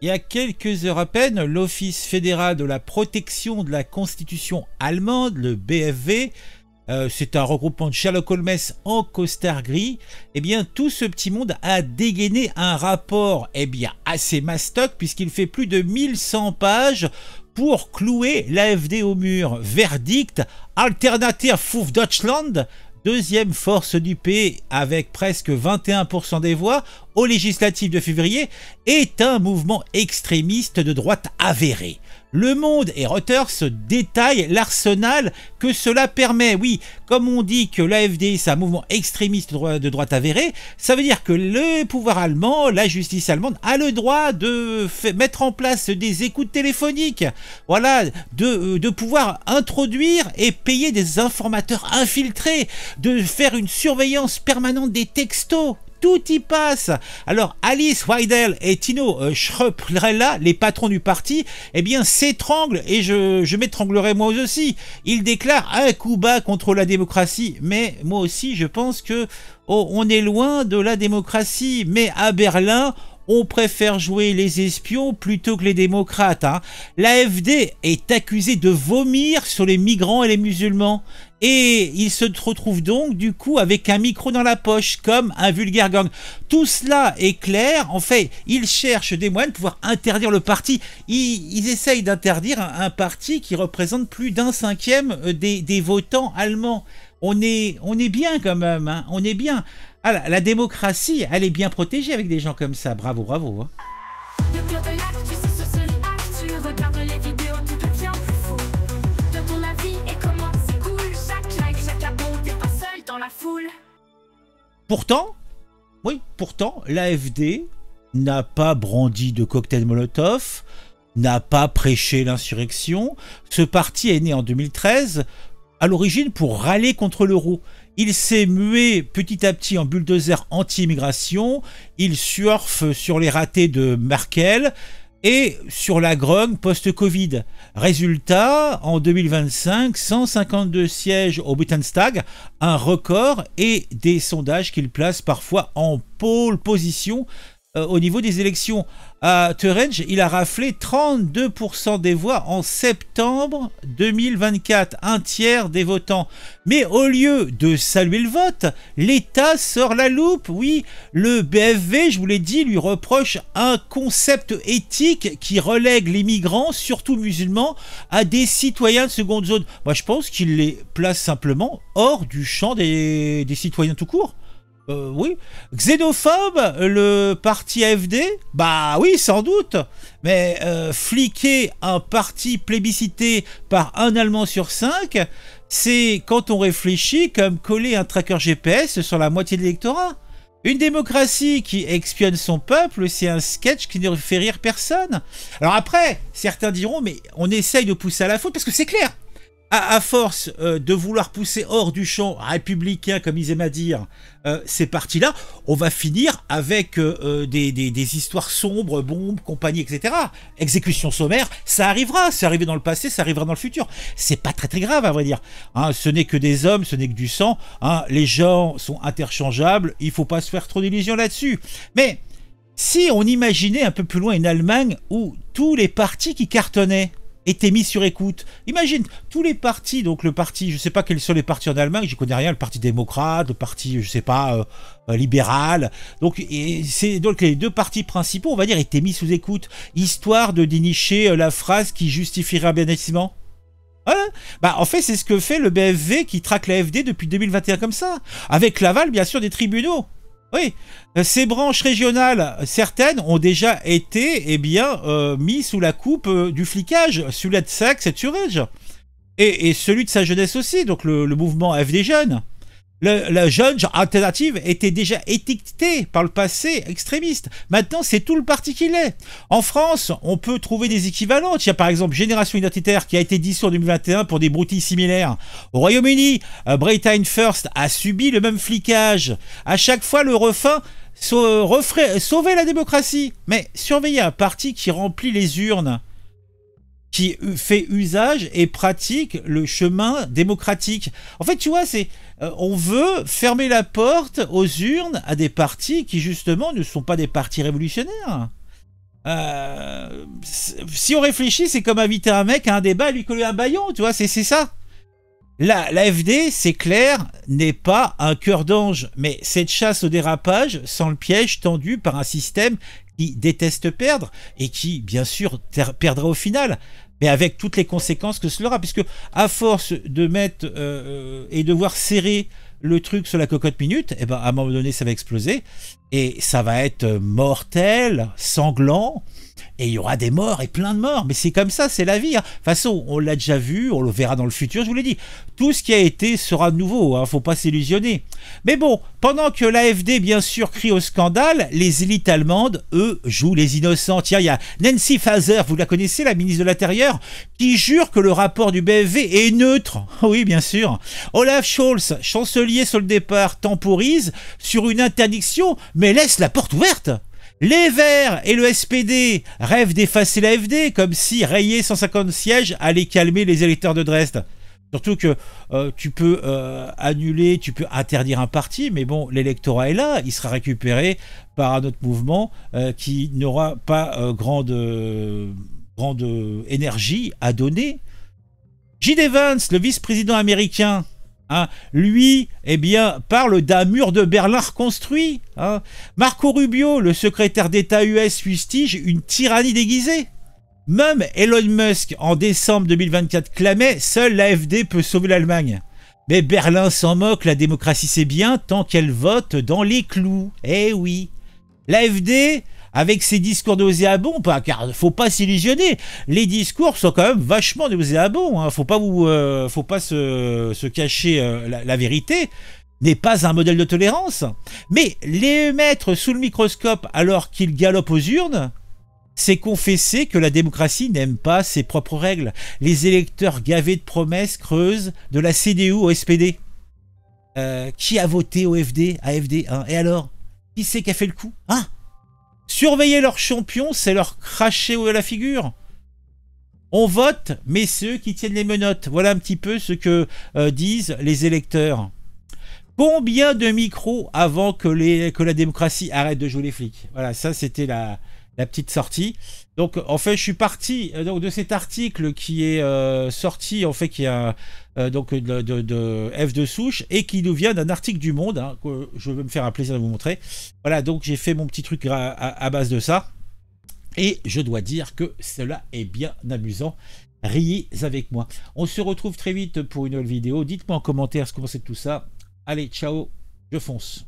Il y a quelques heures à peine, l'Office fédéral de la protection de la Constitution allemande, le BFV, c'est un regroupement de Sherlock Holmes en costard gris, eh bien tout ce petit monde a dégainé un rapport assez mastoc puisqu'il fait plus de 1100 pages pour clouer l'AfD au mur. Verdict, Alternative für Deutschland, deuxième force du pays avec presque 21% des voix aux législatives de février, est un mouvement extrémiste de droite avéré. Le Monde et Reuters détaillent l'arsenal que cela permet. Oui, comme on dit que l'AfD c'est un mouvement extrémiste de droite avéré, ça veut dire que le pouvoir allemand, la justice allemande a le droit de mettre en place des écoutes téléphoniques, voilà, de pouvoir introduire et payer des informateurs infiltrés, de faire une surveillance permanente des textos. Tout y passe. Alors Alice Weidel et Tino Schröpfrella, les patrons du parti, eh bien s'étranglent et je m'étranglerai moi aussi. Ils déclarent un coup bas contre la démocratie, mais moi aussi je pense que on est loin de la démocratie. Mais à Berlin, on préfère jouer les espions plutôt que les démocrates. L'AfD est accusée de vomir sur les migrants et les musulmans. Et il se retrouve donc du coup avec un micro dans la poche, comme un vulgaire gang. Tout cela est clair. En fait, ils cherchent des moyens de pouvoir interdire le parti. Ils essayent d'interdire un parti qui représente plus d'un cinquième des votants allemands. On est bien quand même, on est bien. Ah, la démocratie, elle est bien protégée avec des gens comme ça. Bravo, bravo. Le pire de l'actu, c'est ce seul acte. Tu regardes les vidéos, tout devient plus fou. De ton avis et comment c'est cool. Chaque like, chaque abon, t'es pas seul dans la foule. Pourtant, l'AfD n'a pas brandi de cocktail Molotov, n'a pas prêché l'insurrection. Ce parti est né en 2013, à l'origine pour râler contre l'euro. Il s'est mué petit à petit en bulldozer anti-immigration, il surfe sur les ratés de Merkel et sur la grogne post-Covid. Résultat, en 2025, 152 sièges au Bundestag, un record et des sondages qu'il place parfois en pole position au niveau des élections. À Thuringe, il a raflé 32% des voix en septembre 2024, un tiers des votants. Mais au lieu de saluer le vote, l'État sort la loupe. Oui, le BFV, je vous l'ai dit, lui reproche un concept éthique qui relègue les migrants, surtout musulmans, à des citoyens de seconde zone. Moi, je pense qu'il les place simplement hors du champ des citoyens tout court. Oui. Xénophobe, le parti AfD? Bah oui, sans doute. Mais fliquer un parti plébiscité par un Allemand sur 5, c'est, quand on réfléchit, comme coller un tracker GPS sur la moitié de l'électorat. Une démocratie qui espionne son peuple, c'est un sketch qui ne fait rire personne. Alors après, certains diront, mais on essaye de pousser à la faute, parce que c'est clair. À force de vouloir pousser hors du champ républicain, comme ils aiment à dire, ces partis-là, on va finir avec des histoires sombres, bombes, compagnie, etc. Exécution sommaire, ça arrivera, c'est arrivé dans le passé, ça arrivera dans le futur. C'est pas très très grave, à vrai dire. Ce n'est que des hommes, ce n'est que du sang. Les gens sont interchangeables, il faut pas se faire trop d'illusions là-dessus. Mais si on imaginait un peu plus loin une Allemagne où tous les partis qui cartonnaient étaient mis sur écoute. Imagine, tous les partis, donc le parti, je sais pas quels sont les partis en Allemagne, j'y connais rien, le parti démocrate, le parti, je sais pas, libéral. Donc les deux partis principaux, on va dire, étaient mis sous écoute, histoire de dénicher la phrase qui justifierait un bénéficiement. En fait, c'est ce que fait le BFV qui traque l'AfD depuis 2021 comme ça, avec l'aval, bien sûr, des tribunaux. Oui, ces branches régionales, certaines ont déjà été mis sous la coupe du flicage, celui de Saxe et de Thuringe. Et celui de sa jeunesse aussi, donc le mouvement AfD Jeunes. La jeune alternative était déjà étiquetée par le passé extrémiste. Maintenant, c'est tout le parti qu'il est. En France, on peut trouver des équivalents. Il y a par exemple Génération Identitaire qui a été dissous en 2021 pour des broutilles similaires. Au Royaume-Uni, Britain First a subi le même flicage. À chaque fois, le refrain sauver la démocratie. Mais surveiller un parti qui remplit les urnes, qui fait usage et pratique le chemin démocratique. En fait, tu vois, on veut fermer la porte aux urnes à des partis qui, justement, ne sont pas des partis révolutionnaires. Si on réfléchit, c'est comme inviter un mec à un débat et lui coller un bâillon, tu vois, c'est ça. L'AfD, c'est clair, n'est pas un cœur d'ange, mais cette chasse au dérapage sans le piège tendu par un système qui déteste perdre et qui, bien sûr, perdra au final, mais avec toutes les conséquences que cela aura, puisque à force de mettre et de voir serrer le truc sur la cocotte minute, et ben à un moment donné, ça va exploser et ça va être mortel, sanglant. Et il y aura des morts et plein de morts, mais c'est comme ça, c'est la vie. Hein. De toute façon, on l'a déjà vu, on le verra dans le futur, je vous l'ai dit. Tout ce qui a été sera nouveau, hein, faut pas s'illusionner. Mais bon, pendant que l'AfD, bien sûr, crie au scandale, les élites allemandes, eux, jouent les innocents. Tiens, il y a Nancy Faeser, vous la connaissez, la ministre de l'Intérieur, qui jure que le rapport du BFV est neutre. Oui, bien sûr. Olaf Scholz, chancelier sur le départ, temporise sur une interdiction, mais laisse la porte ouverte. Les Verts et le SPD rêvent d'effacer l'AfD, comme si rayer 150 sièges allait calmer les électeurs de Dresde. Surtout que tu peux annuler, tu peux interdire un parti, mais bon, l'électorat est là, il sera récupéré par un autre mouvement qui n'aura pas grande énergie à donner. J.D. Vance, le vice-président américain, hein, lui, eh bien, parle d'un mur de Berlin reconstruit. Hein. Marco Rubio, le secrétaire d'État US, fustige une tyrannie déguisée. Même Elon Musk, en décembre 2024, clamait « Seule l'AfD peut sauver l'Allemagne ». Mais Berlin s'en moque, la démocratie c'est bien tant qu'elle vote dans les clous. Eh oui. L'AfD, avec ses discours nauséabonds, car faut pas s'illusionner, les discours sont quand même vachement nauséabonds, hein, faut pas se cacher la vérité, n'est pas un modèle de tolérance. Mais les mettre sous le microscope alors qu'ils galopent aux urnes, c'est confesser que la démocratie n'aime pas ses propres règles. Les électeurs gavés de promesses creuses de la CDU au SPD. Qui a voté au AfD, hein, et alors, qui c'est qui a fait le coup, hein? Surveiller leurs champions, c'est leur cracher à la figure. On vote, mais ceux qui tiennent les menottes. Voilà un petit peu ce que disent les électeurs. Combien de micros avant que la démocratie arrête de jouer les flics? Voilà, ça c'était la petite sortie. Donc en fait, je suis parti de cet article qui est sorti, en fait, qui est donc de F de souche et qui nous vient d'un article du Monde, hein, que je vais me faire un plaisir de vous montrer. Voilà, donc j'ai fait mon petit truc à base de ça. Et je dois dire que cela est bien amusant. Riez avec moi. On se retrouve très vite pour une nouvelle vidéo. Dites-moi en commentaire ce que vous pensez de tout ça. Allez, ciao, je fonce.